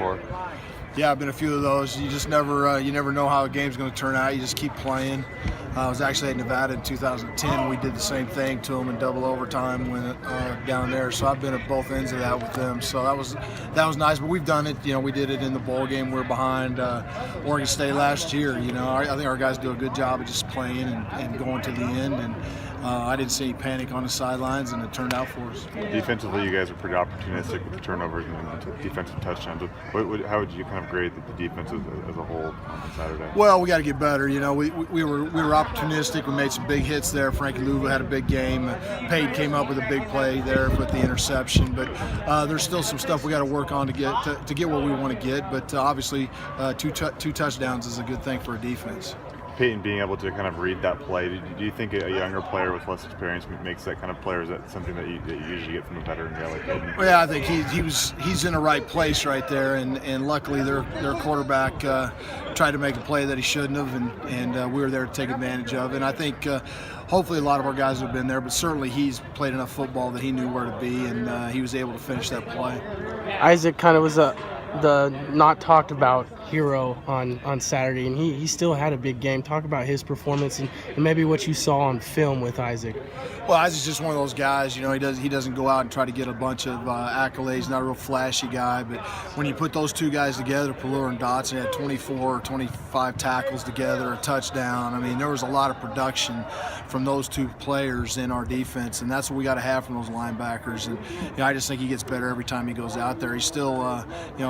before? Yeah, I've been a few of those. You just never know how a game's going to turn out. You just keep playing. I was actually at Nevada in 2010. We did the same thing to them in double overtime when down there. So I've been at both ends of that with them. So that was nice. But we've done it. We did it in the bowl game. We were behind Oregon State last year. I think our guys do a good job of just playing and going to the end. And I didn't see any panic on the sidelines, and it turned out for us. Defensively, you guys are pretty opportunistic with the turnovers and defensive touchdowns. How would you kind of grade the defense as a whole on Saturday? Well, we got to get better. We were opportunistic. We made some big hits there. Frankie Louva had a big game. Payton came up with a big play there with the interception. But there's still some stuff we got to work on to get where we want to get. But obviously, two touchdowns is a good thing for a defense. Payton being able to kind of read that play, do you think a younger player with less experience makes that kind of play, or is that something that you usually get from a veteran guy like Payton? Well, yeah, I think he's in the right place right there, and luckily their quarterback tried to make a play that he shouldn't have, and we were there to take advantage of it. And I think hopefully a lot of our guys have been there, but certainly he's played enough football that he knew where to be, and he was able to finish that play. Isaac kind of was the not talked about hero on Saturday, and he still had a big game. Talk about his performance and maybe what you saw on film with Isaac. Well, Isaac's just one of those guys. He doesn't go out and try to get a bunch of accolades. Not a real flashy guy, but when you put those two guys together, Pelluer and Dotson had 24 or 25 tackles together, a touchdown. I mean, there was a lot of production from those two players in our defense, and that's what we got to have from those linebackers. And I just think he gets better every time he goes out there. He's still, I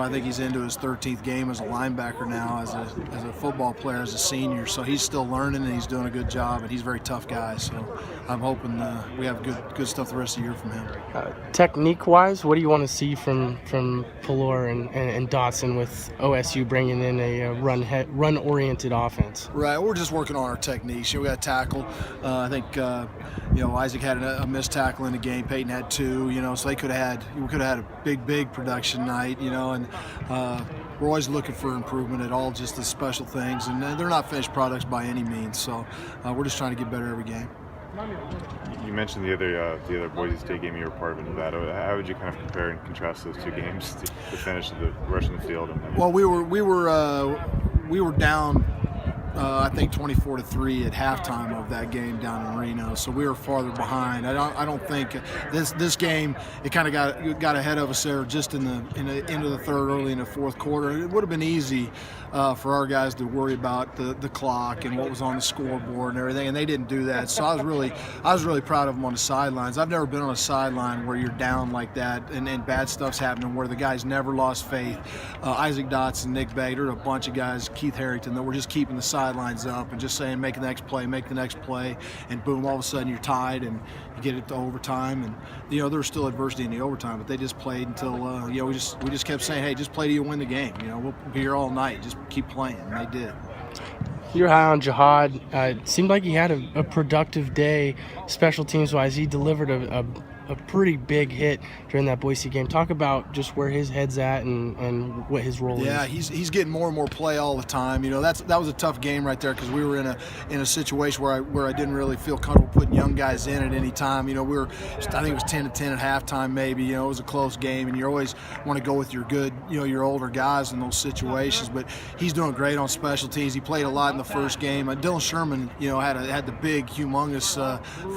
think he's into his 13th game as a linebacker now, as a football player, as a senior. So he's still learning, and he's doing a good job, and he's a very tough guy. So I'm hoping we have good stuff the rest of the year from him. Technique-wise, what do you want to see from Pelluer and Dotson with OSU bringing in a run-oriented offense? Right, we're just working on our techniques. We got to tackle. I think Isaac had a missed tackle in the game. Payton had two. So we could have had a big production night. And we're always looking for improvement at all, just the special things, and they're not finished products by any means. So we're just trying to get better every game. You mentioned the other Boise State game you were part of in Nevada. How would you kind of compare and contrast those two games to finish the rushing the field? Well, we were down. I think 24-3 at halftime of that game down in Reno, so we were farther behind. I don't think this game, it kind of got ahead of us there just in the end of the third, early in the fourth quarter. It would have been easy for our guys to worry about the clock and what was on the scoreboard and everything, and they didn't do that. So I was really proud of them on the sidelines. I've never been on a sideline where you're down like that and bad stuff's happening, where the guys never lost faith. Isaac Dotson, Nick Bader, a bunch of guys, Keith Harrington, that were just keeping the sidelines up and just saying, make the next play, and boom, all of a sudden you're tied and you get it to overtime. And there was still adversity in the overtime, but they just played until we just kept saying, hey, just play till you win the game. We'll be here all night, just keep playing, and they did. You're high on Jihad. It seemed like he had a productive day special teams wise. He delivered a pretty big hit during that Boise game. Talk about just where his head's at and what his role is. Yeah, he's getting more and more play all the time. That was a tough game right there, because we were in a situation where I didn't really feel comfortable putting young guys in at any time. I think it was 10-10 at halftime maybe. It was a close game, and you always want to go with your good, your older guys in those situations. But he's doing great on special teams. He played a lot in the first game. Dylan Sherman, had the big, humongous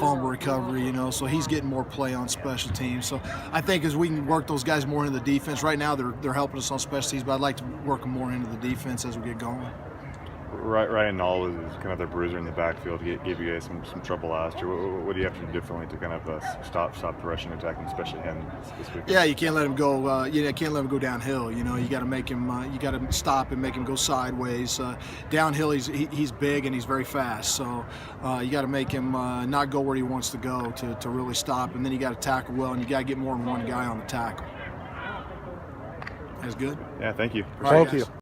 fumble recovery. So he's getting more play on special teams. So I think as we can work those guys more into the defense, right now they're helping us on special teams, but I'd like to work them more into the defense as we get going. Ryan Nall was kind of the bruiser in the backfield. He gave you guys some trouble last year. What do you have to do differently to kind of stop the rushing attack, and especially him this week? Yeah, you can't let him go. Can't let him go downhill. You got to make him. You got to stop and make him go sideways. Downhill, he's big and he's very fast. So you got to make him not go where he wants to go to really stop. And then you got to tackle well, and you got to get more than one guy on the tackle. That's good. Yeah, thank you. Thank you.